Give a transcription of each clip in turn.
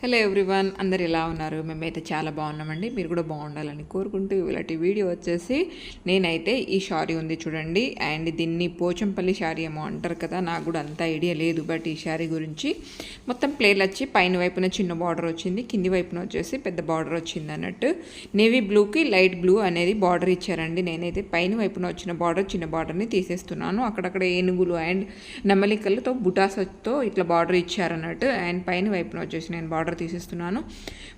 Hello everyone, అందరు ఎలా ఉన్నారు? మేమైతే చాలా బాగున్నామండి. మీరు కూడా బాగుండాలని కోరుకుంటూ ఇలాంటి వీడియో వచ్చేసి నేనైతే ఈ శారీ ఉంది చూడండి, అండ్ దీన్ని పోచంపల్లి శారీ ఏమో అంటారు కదా, నాకు కూడా అంత ఐడియా లేదు. బట్ ఈ శారీ గురించి మొత్తం ప్లేన్ వచ్చి పైన వైపున చిన్న బార్డర్ వచ్చింది, కింది వైపున వచ్చేసి పెద్ద బార్డర్ వచ్చింది అన్నట్టు. నేవీ బ్లూకి లైట్ బ్లూ అనేది బార్డర్ ఇచ్చారండి. నేనైతే పైన వైపున వచ్చిన బార్డర్ చిన్న బార్డర్ని తీసేస్తున్నాను. అక్కడక్కడ ఏనుగులు అండ్ నెమలికలతో బుటాసతో ఇట్లా బార్డర్ ఇచ్చారన్నట్టు. అండ్ పైన వైపున వచ్చేసి నేను బార్డర్ తీసేస్తున్నాను.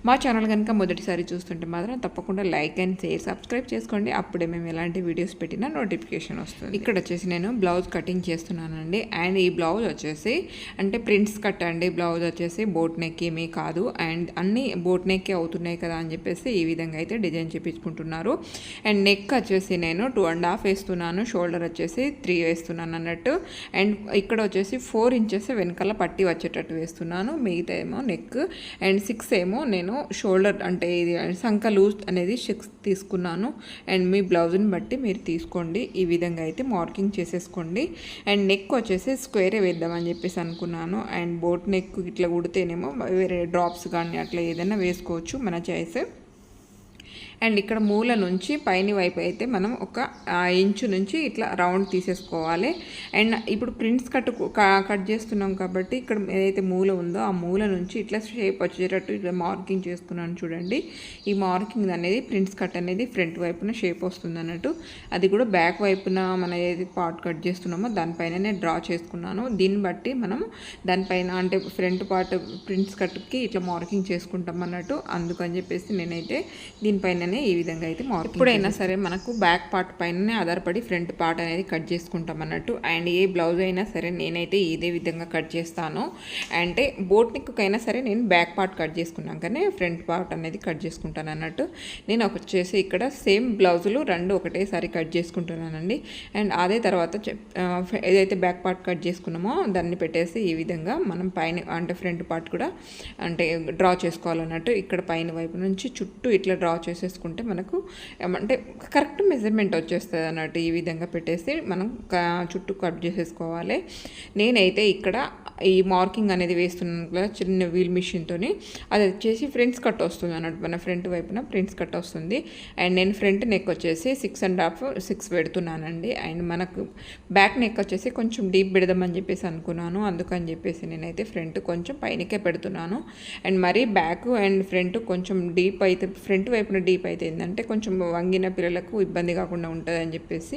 మా ఛానల్ కనుక మొదటిసారి చూస్తుంటే మాత్రం తప్పకుండా లైక్ అండ్ షేర్ సబ్స్క్రైబ్ చేసుకోండి. అప్పుడే మేము ఎలాంటి వీడియోస్ పెట్టినా నోటిఫికేషన్ వస్తుంది. ఇక్కడ వచ్చేసి నేను బ్లౌజ్ కటింగ్ చేస్తున్నానండి. అండ్ ఈ బ్లౌజ్ వచ్చేసి అంటే ప్రింట్స్ కట్ అండి. బ్లౌజ్ వచ్చేసి బోట్ నెక్ ఏమీ కాదు, అండ్ అన్నీ బోట్ నెక్కే అవుతున్నాయి కదా అని చెప్పేసి ఈ విధంగా అయితే డిజైన్ చేయించుకుంటున్నారు. అండ్ నెక్ వచ్చేసి నేను 2.5 వేస్తున్నాను, షోల్డర్ వచ్చేసి 3 వేస్తున్నాను అన్నట్టు. అండ్ ఇక్కడ వచ్చేసి 4 ఇంచెస్ వెనకాల పట్టి వచ్చేటట్టు వేస్తున్నాను, మిగతా ఏమో నెక్. అండ్ 6 ఏమో నేను షోల్డర్ అంటే ఇది సంక లూజ్ అనేది 6 తీసుకున్నాను. అండ్ మీ బ్లౌజ్ని బట్టి మీరు తీసుకోండి. ఈ విధంగా అయితే మార్కింగ్ చేసేసుకోండి. అండ్ నెక్ వచ్చేసి స్క్వేరే వేద్దామని చెప్పేసి అనుకున్నాను. అండ్ బోట్ నెక్ ఇట్లా కుడితేనేమో వేరే డ్రాప్స్ కానీ అట్లా ఏదైనా వేసుకోవచ్చు, మన చాయిస్. అండ్ ఇక్కడ మూల నుంచి పైన వైపు అయితే మనం ఒక ఇంచు నుంచి ఇట్లా రౌండ్ తీసేసుకోవాలి. అండ్ ఇప్పుడు ప్రింట్స్ కట్ చేస్తున్నాం కాబట్టి ఇక్కడ ఏదైతే మూల ఉందో ఆ మూల నుంచి ఇట్లా షేప్ వచ్చేటట్టు ఇట్లా మార్కింగ్ చేస్తున్నాను చూడండి. ఈ మార్కింగ్ అనేది ప్రింట్స్ కట్ అనేది ఫ్రంట్ వైపున షేప్ వస్తుంది అన్నట్టు. అది కూడా బ్యాక్ వైపున మనం ఏదైతే పార్ట్ కట్ చేస్తున్నామో దానిపైననే డ్రా చేసుకున్నాను. దీన్ని బట్టి మనం దానిపైన అంటే ఫ్రంట్ పార్ట్ ప్రింట్స్ కట్కి ఇట్లా మార్కింగ్ చేసుకుంటాం అన్నట్టు. అందుకని చెప్పేసి నేనైతే దీనిపైన ఈ విధంగా అయితే ఎప్పుడైనా సరే మనకు బ్యాక్ పార్ట్ పైననే ఆధారపడి ఫ్రంట్ పార్ట్ అనేది కట్ చేసుకుంటాం అన్నట్టు. అండ్ ఏ బ్లౌజ్ అయినా సరే నేనైతే ఇదే విధంగా కట్ చేస్తాను. అంటే బోట్ నెక్కైనా సరే నేను బ్యాక్ పార్ట్ కట్ చేసుకున్నాకనే ఫ్రంట్ పార్ట్ అనేది కట్ చేసుకుంటాను అన్నట్టు. నేను వచ్చేసి ఇక్కడ సేమ్ బ్లౌజులు 2 ఒకటేసారి కట్ చేసుకుంటున్నానండి. అండ్ అదే తర్వాత ఏదైతే బ్యాక్ పార్ట్ కట్ చేసుకున్నామో దాన్ని పెట్టేసి ఈ విధంగా మనం పైన అంటే ఫ్రంట్ పార్ట్ కూడా అంటే డ్రా చేసుకోవాలన్నట్టు. ఇక్కడ పైన వైపు నుంచి చుట్టూ ఇట్లా డ్రా చేసేసుకుంటే మనకు అంటే కరెక్ట్ మెజర్మెంట్ వచ్చేస్తుంది అన్నట్టు. ఈ విధంగా పెట్టేసి మనం చుట్టూ కట్ చేసేసుకోవాలి. నేనైతే ఇక్కడ ఈ మార్కింగ్ అనేది వేస్తున్నాను కదా చిన్న వీల్ మిషన్తో, అది వచ్చేసి ఫ్రంట్స్ కట్ వస్తుంది అన్నట్టు. మన ఫ్రంట్ వైపున ఫ్రంట్స్ కట్ వస్తుంది. అండ్ నేను ఫ్రంట్ నెక్ వచ్చేసి 6.5 పెడుతున్నానండి. అండ్ మనకు బ్యాక్ నెక్ వచ్చేసి కొంచెం డీప్ పెడదామని చెప్పేసి అనుకున్నాను. అందుకని చెప్పేసి నేనైతే ఫ్రంట్ కొంచెం పైనకే పెడుతున్నాను. అండ్ మరీ బ్యాక్ అండ్ ఫ్రంట్ కొంచెం డీప్ అయితే ఫ్రంట్ వైపున డీప్ అయితే ఏంటంటే కొంచెం వంగిన పిల్లలకు ఇబ్బంది కాకుండా ఉంటుంది అని చెప్పేసి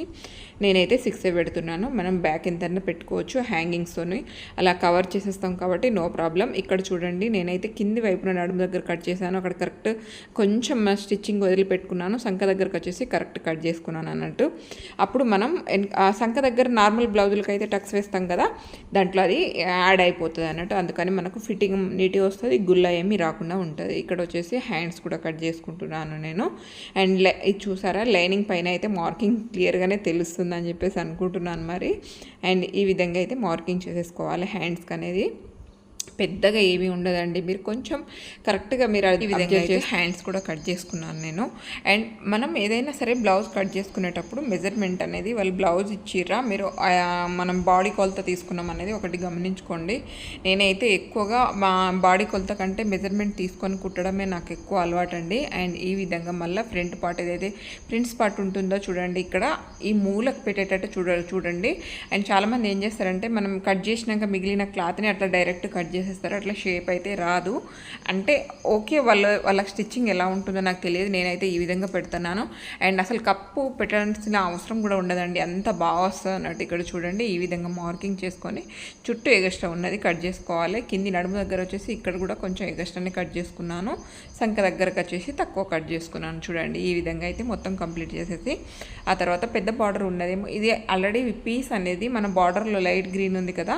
నేనైతే 6 పెడుతున్నాను. మనం బ్యాక్ ఎంతైనా పెట్టుకోవచ్చు హ్యాంగింగ్స్తోని, అలా కవర్ చేసేస్తాం కాబట్టి నో ప్రాబ్లం. ఇక్కడ చూడండి నేనైతే కింది వైపున నడుము దగ్గర కట్ చేశాను. అక్కడ కరెక్ట్ కొంచెం స్టిచ్చింగ్ వదిలిపెట్టుకున్నాను. సంఖ దగ్గరకు వచ్చేసి కరెక్ట్ కట్ చేసుకున్నాను అన్నట్టు. అప్పుడు మనం సంఖ దగ్గర నార్మల్ బ్లౌజులకి అయితే టక్స్ వేస్తాం కదా, దాంట్లో అది యాడ్ అయిపోతుంది అన్నట్టు. అందుకని మనకు ఫిట్టింగ్ నీట్గా వస్తుంది, గుల్ల ఏమీ రాకుండా ఉంటుంది. ఇక్కడ వచ్చేసి హ్యాండ్స్ కూడా కట్ చేసుకుంటున్నాను నేను. అండ్ ఇది చూసారా, లైనింగ్ పైన అయితే మార్కింగ్ క్లియర్గానే తెలుస్తుందని చెప్పేసి అనుకుంటున్నాను మరి. అండ్ ఈ విధంగా అయితే మార్కింగ్ చేసేసుకోవాలి హ్యాండ్స్కి అనేది. పెద్దగా ఏమీ ఉండదండి, మీరు కొంచెం కరెక్ట్గా మీరు ఈ విధంగా హ్యాండ్స్ కూడా కట్ చేసుకున్నాను నేను. అండ్ మనం ఏదైనా సరే బ్లౌజ్ కట్ చేసుకునేటప్పుడు మెజర్మెంట్ అనేది వాళ్ళు బ్లౌజ్ ఇచ్చిర్రా మీరు మనం బాడీ కొలత తీసుకున్నాం అనేది ఒకటి గమనించుకోండి. నేనైతే ఎక్కువగా మా బాడీ కొలత కంటే మెజర్మెంట్ తీసుకొని కుట్టడమే నాకు ఎక్కువ అలవాటు అండి. అండ్ ఈ విధంగా మళ్ళీ ఫ్రంట్ పార్ట్ ఏదైతే ప్రింట్స్ పార్ట్ ఉంటుందో చూడండి, ఇక్కడ ఈ మూలకు పెట్టేటట్టు చూడండి. అండ్ చాలామంది ఏం చేస్తారంటే మనం కట్ చేసినాక మిగిలిన క్లాత్ని అట్లా డైరెక్ట్ కట్ చేసేస్తారు, అట్లా షేప్ అయితే రాదు. అంటే ఓకే, వాళ్ళ స్టిచ్చింగ్ ఎలా ఉంటుందో నాకు తెలియదు, నేనైతే ఈ విధంగా పెడుతున్నాను. అండ్ అసలు కప్పు పెట్టాల్సిన అవసరం కూడా ఉండదండి, అంత బాగా వస్తుంది అన్నట్టు. ఇక్కడ చూడండి ఈ విధంగా మార్కింగ్ చేసుకొని చుట్టూ ఎగస్ట్రా ఉన్నది కట్ చేసుకోవాలి. కింది నడుము దగ్గర వచ్చేసి ఇక్కడ కూడా కొంచెం ఎగస్ట్రానే కట్ చేసుకున్నాను. సంఖ దగ్గరకు వచ్చేసి తక్కువ కట్ చేసుకున్నాను చూడండి. ఈ విధంగా అయితే మొత్తం కంప్లీట్ చేసేసి ఆ తర్వాత పెద్ద బార్డర్ ఉన్నదేమో, ఇది ఆల్రెడీ పీస్ అనేది మన బార్డర్లో లైట్ గ్రీన్ ఉంది కదా,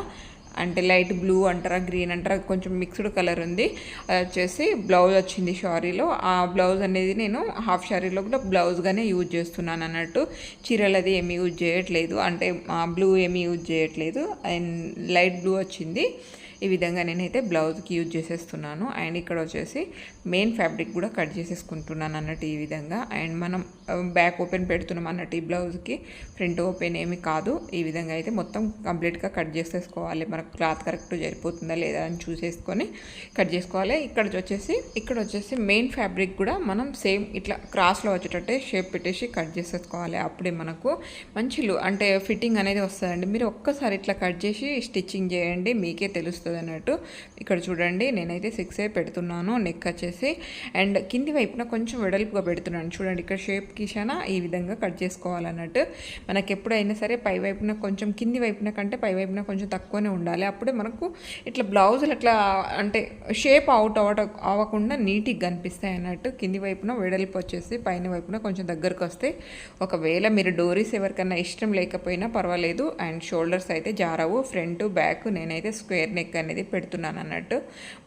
అంటే లైట్ బ్లూ అంటారా గ్రీన్ అంటారా కొంచెం మిక్స్డ్ కలర్ ఉంది. అది వచ్చేసి బ్లౌజ్ వచ్చింది శారీలో. ఆ బ్లౌజ్ అనేది నేను హాఫ్ శారీలో కూడా బ్లౌజ్గానే యూజ్ చేస్తున్నాను అన్నట్టు. చీరలు అది ఏమి యూజ్ చేయట్లేదు, అంటే బ్లూ ఏమి యూజ్ చేయట్లేదు. అండ్ లైట్ బ్లూ వచ్చింది. ఈ విధంగా నేనైతే బ్లౌజ్కి యూజ్ చేసేస్తున్నాను. అండ్ ఇక్కడ వచ్చేసి మెయిన్ ఫ్యాబ్రిక్ కూడా కట్ చేసేసుకుంటున్నాను అన్నట్టు ఈ విధంగా. అండ్ మనం బ్యాక్ ఓపెన్ పెడుతున్నాం అన్నట్టు ఈ బ్లౌజ్కి, ఫ్రంట్ ఓపెన్ ఏమి కాదు. ఈ విధంగా అయితే మొత్తం కంప్లీట్గా కట్ చేసేసుకోవాలి. మనకు క్లాత్ కరెక్ట్ సరిపోతుందా లేదా అని చూసేసుకొని కట్ చేసుకోవాలి. ఇక్కడ వచ్చేసి మెయిన్ ఫ్యాబ్రిక్ కూడా మనం సేమ్ ఇట్లా క్రాస్లో వచ్చేటట్టే షేప్ పెట్టేసి కట్ చేసేసుకోవాలి. అప్పుడే మనకు మంచి అంటే ఫిట్టింగ్ అనేది వస్తుందండి. మీరు ఒక్కసారి ఇట్లా కట్ చేసి స్టిచ్చింగ్ చేయండి, మీకే తెలుస్తుంది అన్నట్టు. ఇక్కడ చూడండి నేనైతే 6 పెడుతున్నాను నెక్ వచ్చేసి. అండ్ కింది వైపున కొంచెం వెడల్పుగా పెడుతున్నాను చూడండి. ఇక్కడ షేప్ కిషాన ఈ విధంగా కట్ చేసుకోవాలన్నట్టు. మనకి ఎప్పుడైనా సరే పై వైపున కొంచెం కింది వైపున కంటే పై వైపున కొంచెం తక్కువనే ఉండాలి. అప్పుడే మనకు ఇట్లా బ్లౌజులు అట్లా అంటే షేప్ అవుట్ అవ్వకుండా నీట్గా కనిపిస్తాయి అన్నట్టు. కింది వైపున వెడల్పు వచ్చేసి పైన వైపున కొంచెం దగ్గరకు వస్తే, ఒకవేళ మీరు డోరీస్ ఎవరికన్నా ఇష్టం లేకపోయినా పర్వాలేదు. అండ్ షోల్డర్స్ అయితే జారవు, ఫ్రంట్ బ్యాక్ నేనైతే స్క్వేర్ నెక్ అనేది పెడుతున్నాను అన్నట్టు.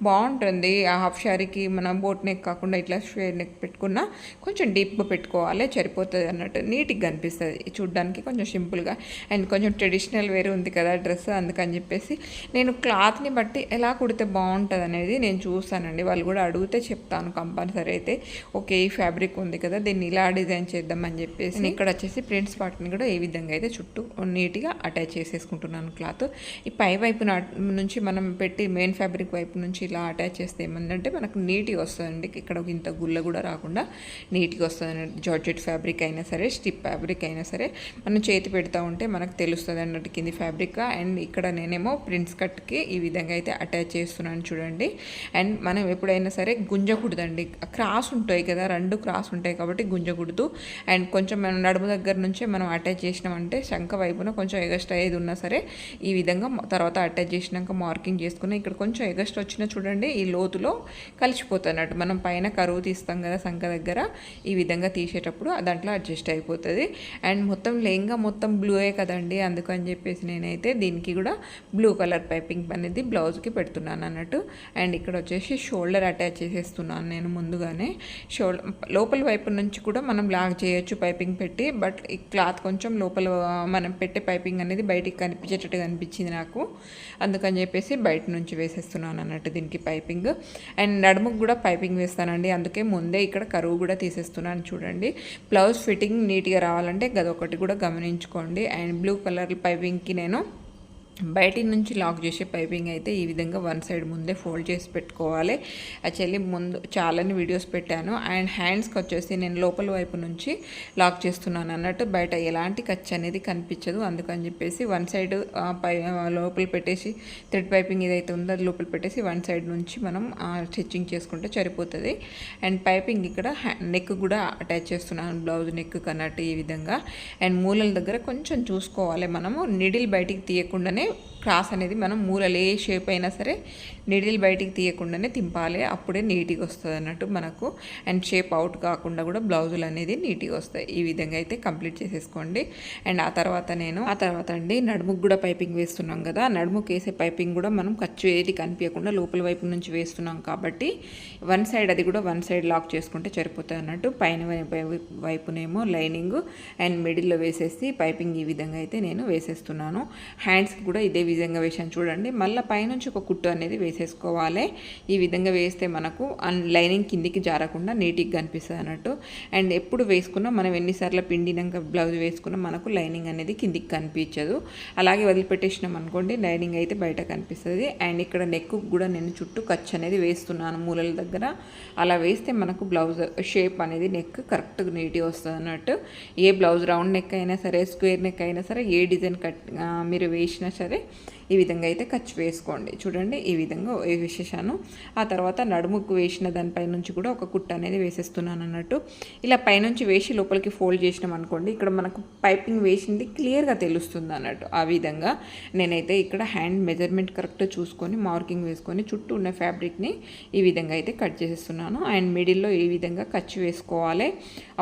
బాగుంటుంది. ఆ హాఫ్ శారీకి మనం బోట్ నెక్ కాకుండా ఇట్లా స్క్వేర్ నెక్ పెట్టుకున్నా కొంచెం డీప్గా పెట్టుకోవాలి, సరిపోతుంది అన్నట్టు. నీట్గా కనిపిస్తుంది చూడ్డానికి, కొంచెం సింపుల్గా. అండ్ కొంచెం ట్రెడిషనల్ వేరే ఉంది కదా డ్రెస్, అందుకని చెప్పేసి నేను క్లాత్ని బట్టి ఎలా కుడితే బాగుంటుంది అనేది నేను చూస్తానండి. వాళ్ళు కూడా అడిగితే చెప్తాను కంపల్సరీ. అయితే ఓకే ఈ ఫ్యాబ్రిక్ ఉంది కదా దీన్ని ఇలా డిజైన్ చేద్దామని చెప్పేసి ఇక్కడ వచ్చేసి ప్రింట్స్ పార్ట్ని కూడా ఏ విధంగా అయితే చుట్టూ నీట్గా అటాచ్ చేసేసుకుంటున్నాను క్లాత్. ఈ పై వైపు నుంచి మనం పెట్టి మెయిన్ ఫ్యాబ్రిక్ వైపు నుంచి ఇలా అటాచ్ చేస్తే ఏమందంటే మనకు నీట్గా వస్తుందండి. ఇక్కడ ఇంత గుల్ల కూడా రాకుండా నీట్గా వస్తుంది. జార్జెట్ ఫ్యాబ్రిక్ అయినా సరే, స్టిప్ ఫ్యాబ్రిక్ అయినా సరే మనం చేతి పెడతా ఉంటే మనకు తెలుస్తుంది అన్నట్టు కింది ఫ్యాబ్రిక్. అండ్ ఇక్కడ నేనేమో ప్రింట్స్ కట్కి ఈ విధంగా అయితే అటాచ్ చేస్తున్నాను చూడండి. అండ్ మనం ఎప్పుడైనా సరే గుంజకూడదండి, క్రాస్ ఉంటాయి కదా, 2 క్రాస్ ఉంటాయి కాబట్టి గుంజకూడదు. అండ్ కొంచెం మనం నడుము దగ్గర నుంచే మనం అటాచ్ చేసినామంటే శంఖ వైపున కొంచెం ఎగస్ట్ అయ్యేది ఉన్నా సరే ఈ విధంగా తర్వాత అటాచ్ చేసినాక మార్కింగ్ చేసుకుని ఇక్కడ కొంచెం ఎగస్ట్ వచ్చినా చూడండి ఈ లోతులో కలిసిపోతున్నట్టు. మనం పైన కరువు తీస్తాం కదా శంఖ దగ్గర, ఈ విధంగా తీసేటప్పుడు దాంట్లో అడ్జస్ట్ అయిపోతుంది. అండ్ మొత్తం లెహంగా మొత్తం బ్లూయే కదండి, అందుకని చెప్పేసి నేనైతే దీనికి కూడా బ్లూ కలర్ పైపింగ్ అనేది బ్లౌజ్కి పెడుతున్నాను అన్నట్టు. అండ్ ఇక్కడ వచ్చేసి షోల్డర్ అటాచ్ చేసేస్తున్నాను నేను ముందుగానే. లోపల వైపు నుంచి కూడా మనం లాగ్ చేయొచ్చు పైపింగ్ పెట్టి, బట్ ఈ క్లాత్ కొంచెం లోపల మనం పెట్టే పైపింగ్ అనేది బయటికి కనిపించేటట్టుగా అనిపించింది నాకు, అందుకని చెప్పేసి బయట నుంచి వేసేస్తున్నాను అన్నట్టు దీనికి పైపింగ్. అండ్ నడుముకు కూడా పైపింగ్ వేస్తానండి, అందుకే ముందే ఇక్కడ కరువు కూడా తీసేస్తున్నాను చూడండి. బ్లౌజ్ ఫిట్టింగ్ నీట్గా రావాలంటే గదొకటి కూడా గమనించుకోండి. అండ్ బ్లూ కలర్ పైపింగ్కి నేను బయటి నుంచి లాక్ చేసే పైపింగ్ అయితే ఈ విధంగా 1 సైడ్ ముందే ఫోల్డ్ చేసి పెట్టుకోవాలి. యాక్చువల్లీ ముందు చాలానే వీడియోస్ పెట్టాను. అండ్ హ్యాండ్స్కి వచ్చేసి నేను లోపల వైపు నుంచి లాక్ చేస్తున్నాను అన్నట్టు, బయట ఎలాంటి ఖర్చు అనేది కనిపించదు. అందుకని చెప్పేసి 1 సైడ్ లోపల పెట్టేసి థ్రెడ్ పైపింగ్ ఏదైతే ఉందో అది లోపల పెట్టేసి 1 సైడ్ నుంచి మనం స్టిచ్చింగ్ చేసుకుంటే సరిపోతుంది. అండ్ పైపింగ్ ఇక్కడ నెక్ కూడా అటాచ్ చేస్తున్నాను బ్లౌజ్ నెక్ కన్నట్టు ఈ విధంగా. అండ్ మూలల దగ్గర కొంచెం చూసుకోవాలి, మనము నిడిల్ బయటికి తీయకుండానే క్రాస్ అనేది మనం మూలలు ఏ షేప్ అయినా సరే నిడిల్ బయటికి తీయకుండానే తింపాలి, అప్పుడే నీట్గా వస్తుంది అన్నట్టు మనకు. అండ్ షేప్ అవుట్ కాకుండా కూడా బ్లౌజులు అనేది నీట్గా వస్తాయి. ఈ విధంగా అయితే కంప్లీట్ చేసేసుకోండి. అండ్ ఆ తర్వాత అండి నడుముకు కూడా పైపింగ్ వేస్తున్నాం కదా, నడుముకు వేసే పైపింగ్ కూడా మనం ఖర్చు ఏది కనిపించకుండా లోపల వైపు నుంచి వేస్తున్నాం కాబట్టి 1 సైడ్ అది కూడా 1 సైడ్ లాక్ చేసుకుంటే సరిపోతుంది అన్నట్టు. పైన వైపునేమో లైనింగ్ అండ్ మిడిల్లో వేసేసి పైపింగ్ ఈ విధంగా అయితే నేను వేసేస్తున్నాను. హ్యాండ్స్కి కూడా ఇదే విధంగా వేసాను చూడండి. మళ్ళీ పైనుంచి ఒక కుట్టు అనేది వేసేసుకోవాలి. ఈ విధంగా వేస్తే మనకు లైనింగ్ కిందికి జారకుండా నీట్గా కనిపిస్తుంది అన్నట్టు. అండ్ ఎప్పుడు వేసుకున్నా మనం ఎన్నిసార్లు పిండినాక బ్లౌజ్ వేసుకున్నా మనకు లైనింగ్ అనేది కిందికి కనిపించదు. అలాగే వదిలిపెట్టేసినాం అనుకోండి లైనింగ్ అయితే బయట కనిపిస్తుంది. అండ్ ఇక్కడ నెక్ కూడా నేను చుట్టూ ఖర్చు అనేది వేస్తున్నాను మూలల దగ్గర. అలా వేస్తే మనకు బ్లౌజ్ షేప్ అనేది నెక్ కరెక్ట్గా నీట్గా వస్తుంది అన్నట్టు. ఏ బ్లౌజ్ రౌండ్ నెక్ అయినా సరే, స్క్వేర్ నెక్ అయినా సరే, ఏ డిజైన్ మీరు వేసినా సరే ఈ విధంగా అయితే ఖర్చు వేసుకోండి చూడండి. ఈ విధంగా వేసేసాను. ఆ తర్వాత నడుముకు వేసిన దానిపై నుంచి కూడా ఒక కుట్ట అనేది వేసేస్తున్నాను అన్నట్టు. ఇలా పైనుంచి వేసి లోపలికి ఫోల్డ్ చేసినాం అనుకోండి, ఇక్కడ మనకు పైపింగ్ వేసింది క్లియర్గా తెలుస్తుంది అన్నట్టు. ఆ విధంగా నేనైతే ఇక్కడ హ్యాండ్ మెజర్మెంట్ కరెక్ట్ చూసుకొని మార్కింగ్ వేసుకొని చుట్టూ ఉన్న ఫ్యాబ్రిక్ని ఈ విధంగా అయితే కట్ చేసేస్తున్నాను. అండ్ మిడిల్లో ఈ విధంగా ఖర్చు వేసుకోవాలి,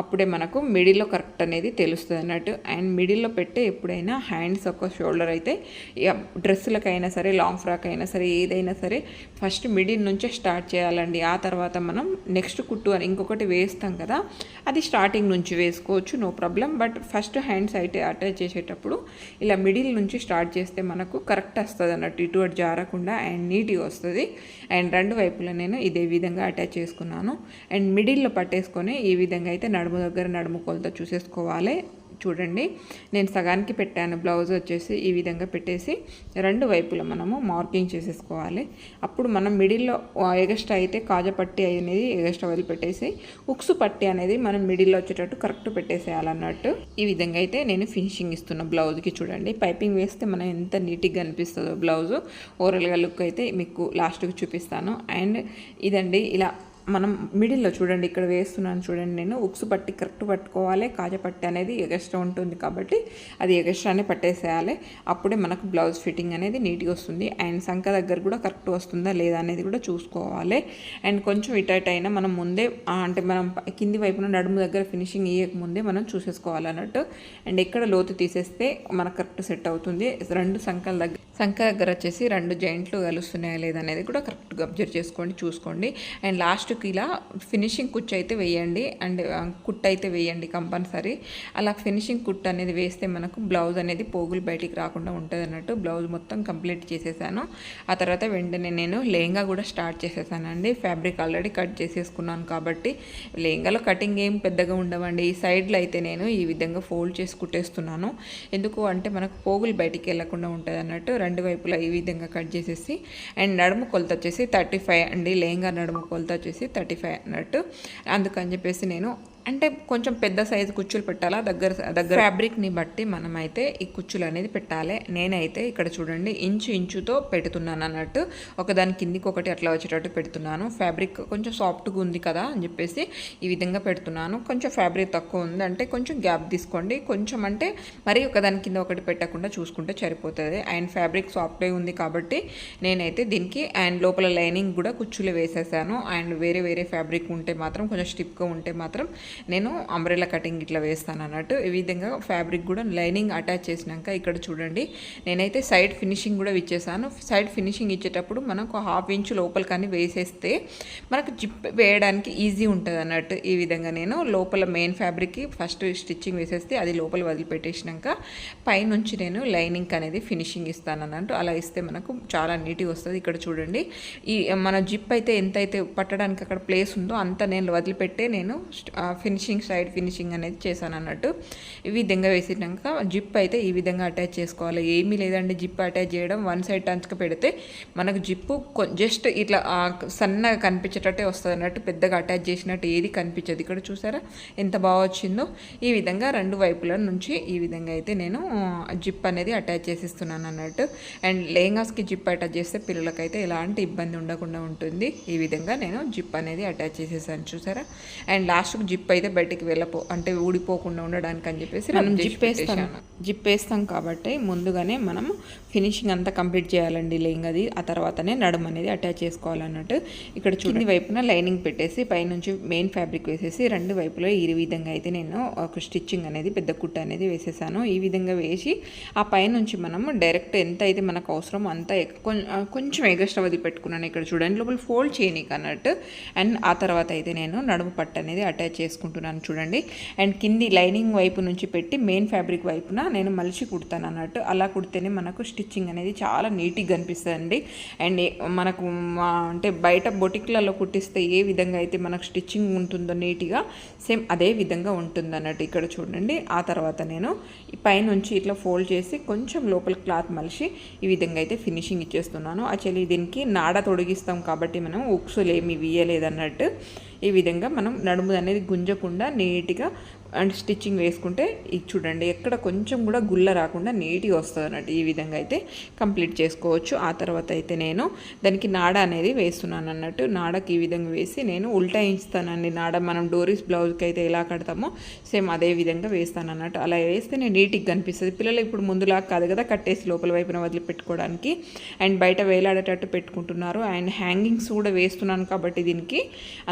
అప్పుడే మనకు మిడిల్లో కరెక్ట్ అనేది తెలుస్తుంది అన్నట్టు. అండ్ మిడిల్లో పెట్టే ఎప్పుడైనా హ్యాండ్స్ ఒక షోల్డర్ అయితే డ్రెస్ డ్రెస్సులకైనా సరే, లాంగ్ ఫ్రాక్ అయినా సరే, ఏదైనా సరే ఫస్ట్ మిడిల్ నుంచే స్టార్ట్ చేయాలండి. ఆ తర్వాత మనం నెక్స్ట్ కుట్టు అని ఇంకొకటి వేస్తాం కదా, అది స్టార్టింగ్ నుంచి వేసుకోవచ్చు, no problem. But first hands అయితే అటాచ్ చేసేటప్పుడు ఇలా మిడిల్ నుంచి స్టార్ట్ చేస్తే మనకు కరెక్ట్ వస్తుంది అన్నట్టు, ఇటు అటు జారకుండా అండ్ నీట్గా వస్తుంది. అండ్ రెండు వైపులా నేను ఇదే విధంగా అటాచ్ చేసుకున్నాను. అండ్ మిడిల్లో పట్టేసుకొని ఈ విధంగా అయితే నడుము దగ్గర నడుము కొలత చూసేసుకోవాలి. చూడండి, నేను సగానికి పెట్టాను. బ్లౌజ్ వచ్చేసి ఈ విధంగా పెట్టేసి రెండు వైపులా మనము మార్కింగ్ చేసేసుకోవాలి. అప్పుడు మనం మిడిల్లో ఎగస్ట్రా అయితే కాజా పట్టి అనేది ఎగస్ట్రా వదిలిపెట్టేసి ఉక్సు పట్టి అనేది మనం మిడిల్లో వచ్చేటట్టు కరెక్ట్ పెట్టేసేయాలన్నట్టు. ఈ విధంగా అయితే నేను ఫినిషింగ్ ఇస్తున్న బ్లౌజ్కి. చూడండి, పైపింగ్ వేస్తే మనం ఎంత నీట్గా అనిపిస్తుందో బ్లౌజ్. ఓవరాల్గా లుక్ అయితే మీకు లాస్ట్కి చూపిస్తాను. అండ్ ఇదండి, ఇలా మనం మిడిల్లో చూడండి, ఇక్కడ వేస్తున్నాను చూడండి, నేను ఉక్సు పట్టి కరెక్ట్ పట్టుకోవాలి. కాజా పట్టి అనేది ఎగస్ట్రా ఉంటుంది కాబట్టి అది ఎగస్ట్రానే పట్టేసేయాలి. అప్పుడే మనకు బ్లౌజ్ ఫిట్టింగ్ అనేది నీట్గా వస్తుంది. అండ్ సంక దగ్గర కూడా కరెక్ట్ వస్తుందా లేదా అనేది కూడా చూసుకోవాలి. అండ్ కొంచెం ఇటు అయినా మనం ముందే అంటే మనం కింది వైపున నడుము దగ్గర ఫినిషింగ్ ఇవ్వకముందే మనం చూసేసుకోవాలి అన్నట్టు. అండ్ ఎక్కడ లోతు తీసేస్తే మనకు కరెక్ట్ సెట్ అవుతుంది. రెండు సంక దగ్గర వచ్చేసి రెండు జాయింట్లు కలుస్తున్నాయా లేదా అనేది కూడా కరెక్ట్గా అబ్జర్వ్ చేసుకోండి, చూసుకోండి. అండ్ లాస్ట్కి ఇలా ఫినిషింగ్ కుచ్చు అయితే వేయండి. అండ్ కుట్ అయితే వేయండి కంపల్సరీ. అలా ఫినిషింగ్ కుట్ అనేది వేస్తే మనకు బ్లౌజ్ అనేది పోగులు బయటికి రాకుండా ఉంటుంది అన్నట్టు. బ్లౌజ్ మొత్తం కంప్లీట్ చేసేసాను. ఆ తర్వాత వెంటనే నేను లెహంగా కూడా స్టార్ట్ చేసేసానండి. ఫ్యాబ్రిక్ ఆల్రెడీ కట్ చేసేసుకున్నాను కాబట్టి లెహంగాలో కటింగ్ ఏం పెద్దగా ఉండవండి. ఈ సైడ్లో అయితే నేను ఈ విధంగా ఫోల్డ్ చేసి కుట్టేస్తున్నాను. ఎందుకు అంటే మనకు పోగులు బయటికి వెళ్ళకుండా ఉంటుంది అన్నట్టు. రెండు వైపులా ఈ విధంగా కట్ చేసేసి అండ్ నడుము కొలత వచ్చేసి 35 అండి. లెహంగా నడుము కొలత వచ్చేసి 35 అన్నట్టు. అందుకని చెప్పేసి నేను అంటే కొంచెం పెద్ద సైజు కుచ్చులు పెట్టాలా, దగ్గర ఫ్యాబ్రిక్ని బట్టి మనమైతే ఈ కుచ్చులు అనేది పెట్టాలి. నేనైతే ఇక్కడ చూడండి ఇంచుతో పెడుతున్నాను అన్నట్టు. ఒకదాని కిందికి ఒకటి అట్లా వచ్చేటట్టు పెడుతున్నాను. ఫ్యాబ్రిక్ కొంచెం సాఫ్ట్గా ఉంది కదా అని చెప్పేసి ఈ విధంగా పెడుతున్నాను. కొంచెం ఫ్యాబ్రిక్ తక్కువ ఉంది అంటే కొంచెం గ్యాప్ తీసుకోండి. కొంచెం అంటే మరి ఒకదాని కింద ఒకటి పెట్టకుండా చూసుకుంటే సరిపోతుంది. అండ్ ఫ్యాబ్రిక్ సాఫ్ట్గా ఉంది కాబట్టి నేనైతే దీనికి అండ్ లోపల లైనింగ్ కూడా కుచ్చులు వేసేసాను. అండ్ వేరే ఫ్యాబ్రిక్ ఉంటే మాత్రం కొంచెం స్టిఫ్గా ఉంటే మాత్రం నేను అంబ్రెల్లా కటింగ్ ఇట్లా వేస్తాను అన్నట్టు. ఈ విధంగా ఫ్యాబ్రిక్ కూడా లైనింగ్ అటాచ్ చేసినాక ఇక్కడ చూడండి నేనైతే సైడ్ ఫినిషింగ్ కూడా ఇచ్చేసాను. సైడ్ ఫినిషింగ్ ఇచ్చేటప్పుడు మనకు 1/2 ఇంచు లోపల కానీ వేసేస్తే మనకు జిప్ వేయడానికి ఈజీ ఉంటుంది అన్నట్టు. ఈ విధంగా నేను లోపల మెయిన్ ఫ్యాబ్రిక్కి ఫస్ట్ స్టిచ్చింగ్ వేసేస్తే అది లోపల వదిలిపెట్టేసినాక పైనుంచి నేను లైనింగ్ అనేది ఫినిషింగ్ ఇస్తాను అన్నట్టు. అలా ఇస్తే మనకు చాలా నీట్గా వస్తుంది. ఇక్కడ చూడండి ఈ మన జిప్ అయితే ఎంతైతే పట్టడానికి అక్కడ ప్లేస్ ఉందో అంత నేను వదిలిపెట్టే నేను సైడ్ ఫినిషింగ్ అనేది చేశాను అన్నట్టు. ఈ విధంగా వేసినాక జిప్ అయితే ఈ విధంగా అటాచ్ చేసుకోవాలి. ఏమీ లేదండి, జిప్ అటాచ్ చేయడం వన్ సైడ్ టచ్గా పెడితే మనకు జిప్పు జస్ట్ ఇట్లా సన్నగా కనిపించేటట్టే వస్తుంది అన్నట్టు. పెద్దగా అటాచ్ చేసినట్టు ఏది కనిపించదు. ఇక్కడ చూసారా ఎంత బాగా వచ్చిందో. ఈ విధంగా రెండు వైపుల నుంచి ఈ విధంగా అయితే నేను జిప్ అనేది అటాచ్ చేసిస్తున్నాను అన్నట్టు. అండ్ లెహంగాస్కి జిప్ అటాచ్ చేస్తే పిల్లలకైతే ఎలాంటి ఇబ్బంది ఉండకుండా ఉంటుంది. ఈ విధంగా నేను జిప్ అనేది అటాచ్ చేసేసాను చూసారా. అండ్ లాస్ట్కి జిప్ అయితే బయటికి అంటే ఊడిపోకుండా ఉండడానికి అని చెప్పేసి మనం జిప్ వేస్తాం కాబట్టి ముందుగానే మనం ఫినిషింగ్ అంతా కంప్లీట్ చేయాలండి లెహంగాది. ఆ తర్వాతనే నడుము అనేది అటాచ్ చేసుకోవాలన్నట్టు. ఇక్కడ కింది వైపున లైనింగ్ పెట్టేసి పైనుంచి మెయిన్ ఫ్యాబ్రిక్ వేసేసి రెండు వైపులో ఈ విధంగా అయితే నేను ఒక స్టిచ్చింగ్ అనేది పెద్ద కుట్ట అనేది వేసేసాను. ఈ విధంగా వేసి ఆ పైనుంచి మనము డైరెక్ట్ ఎంత అయితే మనకు అవసరం అంత కొంచెం ఎగస్ట్రా వదిలిపెట్టుకున్నాను. ఇక్కడ చూడండి లోపల ఫోల్డ్ చేయనీకి అన్నట్టు. అండ్ ఆ తర్వాత అయితే నేను నడుము పట్టు అనేది అటాచ్ చేసుకుంటున్నాను చూడండి. అండ్ కింది లైనింగ్ వైపు నుంచి పెట్టి మెయిన్ ఫ్యాబ్రిక్ వైపున నేను మలిచి కుడతాను అన్నట్టు. అలా కుడితేనే మనకు స్టిచ్చింగ్ అనేది చాలా నీట్గా కనిపిస్తుంది. అండ్ మనకు అంటే బయట బొటిక్లలో కుట్టిస్తే ఏ విధంగా అయితే మనకు స్టిచ్చింగ్ ఉంటుందో నీట్గా సేమ్ అదే విధంగా ఉంటుంది అన్నట్టు. ఇక్కడ చూడండి ఆ తర్వాత నేను పైనుంచి ఇట్లా ఫోల్డ్ చేసి కొంచెం లోపల క్లాత్ మలిచి ఈ విధంగా అయితే ఫినిషింగ్ ఇచ్చేస్తున్నాను. యాక్చువల్లీ దీనికి నాడ తొడిగిస్తాం కాబట్టి మనం ఉక్సులు ఏమి ఇవ్వలేదన్నట్టు. ఈ విధంగా మనం నడుము అనేది గుంజకుండా నీట్గా అండ్ స్టిచ్చింగ్ వేసుకుంటే ఇది చూడండి ఎక్కడ కొంచెం కూడా గుల్ల రాకుండా నీట్గా వస్తుంది అన్నట్టు. ఈ విధంగా అయితే కంప్లీట్ చేసుకోవచ్చు. ఆ తర్వాత అయితే నేను దానికి నాడ అనేది వేస్తున్నాను అన్నట్టు. నాడకి ఈ విధంగా వేసి నేను ఉల్టాయిస్తానండి. నాడ మనం డోరీస్ బ్లౌజ్కి అయితే ఎలా కడతామో సేమ్ అదే విధంగా వేస్తాను అన్నట్టు. అలా వేస్తే నేను నీట్గా కనిపిస్తుంది. పిల్లలు ఇప్పుడు ముందులా కాదు కదా కట్టేసి లోపల వైపున వదిలిపెట్టుకోవడానికి అండ్ బయట వేలాడేటట్టు పెట్టుకుంటున్నారు. అండ్ హ్యాంగింగ్స్ కూడా వేస్తున్నాను కాబట్టి దీనికి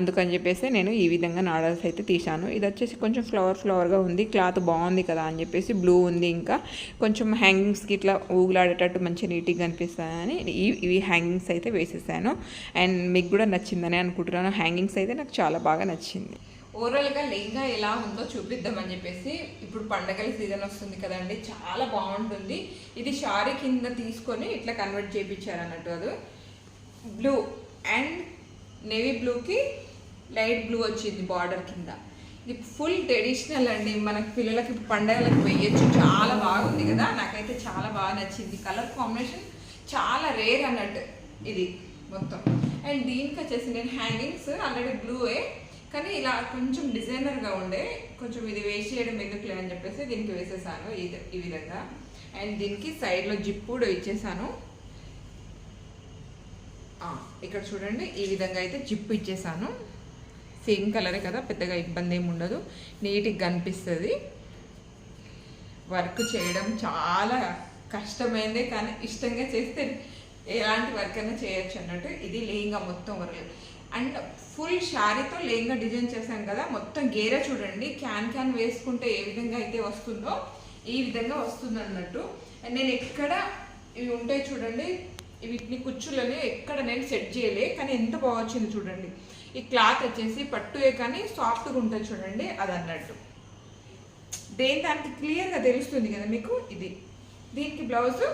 అందుకని చెప్పేసి నేను ఈ విధంగా నాడాల్సి అయితే తీశాను. ఇది వచ్చేసి కొంచెం ఫ్లవర్ ఫ్లవర్గా ఉంది, క్లాత్ బాగుంది కదా అని చెప్పేసి బ్లూ ఉంది, ఇంకా కొంచెం హ్యాంగింగ్స్కి ఇట్లా ఊగులాడేటట్టు మంచిగా నీట్గా కనిపిస్తాయని ఇవి హ్యాంగింగ్స్ అయితే వేసేసాను. అండ్ మీకు కూడా నచ్చిందని అనుకుంటున్నాను. హ్యాంగింగ్స్ అయితే నాకు చాలా బాగా నచ్చింది. ఓవరాల్గా లెహంగా ఎలా ఉందో చూపిద్దామని చెప్పేసి, ఇప్పుడు పండగల సీజన్ వస్తుంది కదండి, చాలా బాగుంటుంది. ఇది షారీ కింద తీసుకొని ఇట్లా కన్వర్ట్ చేయించారు అన్నట్టు. అది బ్లూ అండ్ నేవీ బ్లూకి లైట్ బ్లూ వచ్చింది బార్డర్ కింద. ఇది ఫుల్ ట్రెడిషనల్ అండి, మనకు పిల్లలకి పండగలకు వేయచ్చు. చాలా బాగుంది కదా, నాకైతే చాలా బాగా నచ్చింది. కలర్ కాంబినేషన్ చాలా రేర్ అన్నట్టు ఇది మొత్తం. అండ్ దీనికి వచ్చేసి నేను హ్యాంగింగ్స్ ఆల్రెడీ బ్లూయే, కానీ ఇలా కొంచెం డిజైనర్గా ఉండే, కొంచెం ఇది వేస్ట్ చేయడం ఎందుకులే అని చెప్పేసి దీనికి వేసేసాను ఈ విధంగా. అండ్ దీనికి సైడ్లో జిప్ కూడా ఇచ్చేసాను. ఇక్కడ చూడండి, ఈ విధంగా అయితే జిప్ ఇచ్చేసాను. సేమ్ కలరే కదా, పెద్దగా ఇబ్బంది ఏమి ఉండదు, నీట్గా కనిపిస్తుంది. వర్క్ చేయడం చాలా కష్టమైందే, కానీ ఇష్టంగా చేస్తే ఎలాంటి వర్క్ అయినా చేయొచ్చు అన్నట్టు. ఇది లెహంగా మొత్తం వర్క్ అండ్ ఫుల్ శారీతో లెహంగా డిజైన్ చేశాం కదా, మొత్తం గేరా చూడండి, క్యాన్ వేసుకుంటే ఏ విధంగా అయితే వస్తుందో ఈ విధంగా వస్తుంది అన్నట్టు. అండ్ నేను ఎక్కడ ఇవి ఉంటాయి చూడండి, వీటిని కుచ్చులని ఎక్కడ నేను సెట్ చేయలే, కానీ ఎంత బాగా వచ్చింది చూడండి. ఈ క్లాత్ వచ్చేసి పట్టుయే కానీ సాఫ్ట్గా ఉంటుంది చూడండి, అది అన్నట్టు. దానికి క్లియర్గా తెలుస్తుంది కదా మీకు. ఇది దీనికి బ్లౌజ్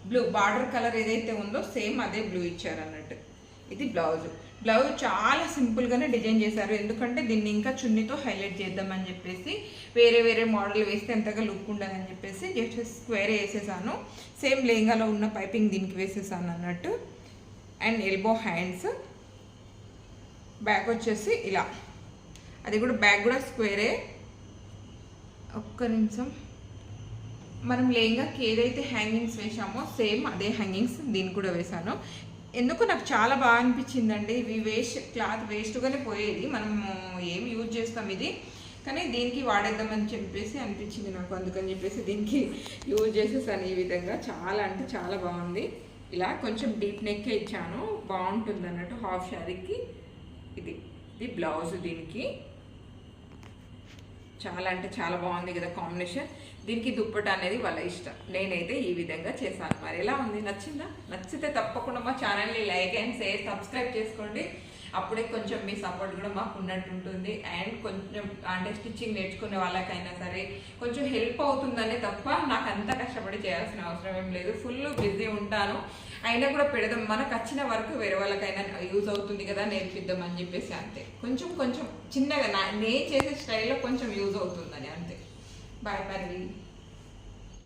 బ్లూ బార్డర్ కలర్ ఏదైతే ఉందో సేమ్ అదే బ్లూ ఇచ్చారు అన్నట్టు. ఇది బ్లౌజ్ చాలా సింపుల్గానే డిజైన్ చేశారు, ఎందుకంటే దీన్ని ఇంకా చున్నీతో హైలైట్ చేద్దామని చెప్పేసి. వేరే మోడల్ వేస్తే ఎంతగా లుక్ ఉండదని చెప్పేసి జస్ట్ స్క్వేర్ వేసేసాను. సేమ్ లెహంగాలో ఉన్న పైపింగ్ దీనికి వేసేసాను అన్నట్టు. అండ్ ఎల్బో హ్యాండ్స్, బ్యాక్ వచ్చేసి ఇలా, అది కూడా బ్యాక్ కూడా స్క్వేరే. ఒక్క నిమిషం, మనం లెహంగాకి ఏదైతే హ్యాంగింగ్స్ వేసామో సేమ్ అదే హ్యాంగింగ్స్ దీనికి కూడా వేసాను. ఎందుకు నాకు చాలా బాగా అనిపించిందండి. ఇవి క్లాత్ వేస్ట్గానే పోయేది, మనము ఏం యూజ్ చేస్తాం ఇది, కానీ దీనికి వాడేద్దామని చెప్పేసి అనిపించింది నాకు, అందుకని చెప్పేసి దీనికి యూజ్ చేసేసాను ఈ విధంగా. చాలా అంటే చాలా బాగుంది. ఇలా కొంచెం డీప్ నెక్ ఇచ్చాను, బాగుంటుంది అన్నట్టు హాఫ్ శారీకి. ఇది బ్లౌజ్, దీనికి చాలా అంటే చాలా బాగుంది కదా కాంబినేషన్. దీనికి దుప్పట అనేది వాళ్ళ ఇష్టం, నేనైతే ఈ విధంగా చేశాను. మరి ఎలా ఉంది, నచ్చిందా? నచ్చితే తప్పకుండా మా ఛానల్ని లైక్ అండ్ షేర్ సబ్స్క్రైబ్ చేసుకోండి, అప్పుడే కొంచెం మీ సపోర్ట్ కూడా మాకు ఉన్నట్టు ఉంటుంది. అండ్ కొంచెం అంటే స్టిచ్చింగ్ నేర్చుకునే వాళ్ళకైనా సరే కొంచెం హెల్ప్ అవుతుందనే తప్ప నాకు అంత కష్టపడి చేయాల్సిన అవసరం ఏం లేదు. ఫుల్ బిజీ ఉంటాను, అయినా కూడా పెడదాం, మనకు వచ్చిన వరకు వేరే వాళ్ళకైనా యూజ్ అవుతుంది కదా, నేర్పిద్దాం అని చెప్పేసి అంతే. కొంచెం చిన్నగా నేను చేసే స్టైల్లో కొంచెం యూజ్ అవుతుందని అంతే. బాయ్ మరి.